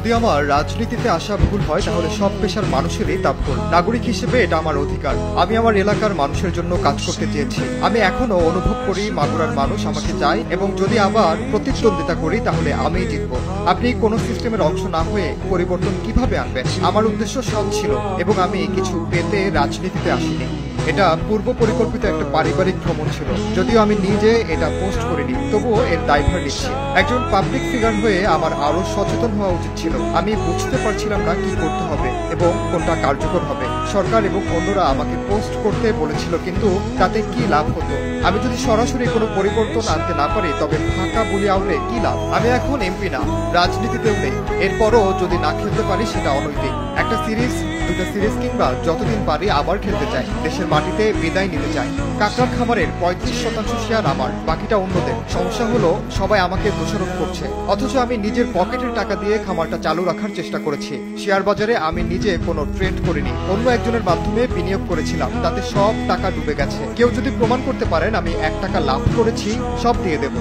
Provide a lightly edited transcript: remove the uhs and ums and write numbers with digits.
যদি আমার রাজনীতিতে আসা ভুল হয় তাহলে সব পেশার মানুষেরই তা ভুল। নাগরিক হিসেবে এটা আমার অধিকার। আমি আমার এলাকার মানুষের জন্য কাজ করতে চেয়েছি। আমি এখনো অনুভব করি মাগুরার মানুষ আমাকে চায়, এবং যদি আবার প্রতিদ্বন্দ্বিতা করি তাহলে আমিই জিতবো। আপনি কোনো সিস্টেমের অংশ না হয়ে পরিবর্তন কিভাবে আনবেন? আমার উদ্দেশ্য সৎ ছিল এবং আমি কিছু পেতে রাজনীতিতে আসিনি। এটা পূর্ব পরিকল্পিত একটা পারিবারিক ভ্রমণ ছিল। যদিও আমি নিজে এটা পোস্ট করিনি, তবুও এর দায়ভার নিচ্ছি। একজন পাবলিক ফিগার হয়ে আমার আরো সচেতন হওয়া উচিত ছিল। আমি বুঝতে পারছিলাম না কি করতে হবে এবং কোনটা কার্যকর হবে। সরকার এবং অন্যরা আমাকে পোস্ট করতে বলেছিল, কিন্তু তাতে কি লাভ হতো? আমি যদি সরাসরি কোনো পরিবর্তন আনতে না পারি তবে ফাঁকা বুলি আউড়ে কি লাভ? আমি এখন এমপি না, রাজনীতিতেও নেই। এরপরও যদি না খেলতে পারি সেটা অনৈতিক। একটা সিরিজ, দুটা সিরিজ কিংবা যতদিন পারি আবার খেলতে চাই। দেশের মাটিতে বিদায় নিতে চাই। কাকড়ার খামারের 35% শেয়ার আমার, বাকিটা অন্যদের। সমস্যা হলো সবাই আমাকে দোষারোপ করছে, অথচ আমি নিজের পকেটের টাকা দিয়ে খামারটা চালু রাখার চেষ্টা করেছি। শেয়ার বাজারে আমি নিজে কোনো ট্রেড করিনি, অন্য একজনের মাধ্যমে বিনিয়োগ করেছিলাম। তাতে সব টাকা ডুবে গেছে। কেউ যদি প্রমাণ করতে পারেন আমি 1 টাকা লাভ করেছি, সব দিয়ে দেব।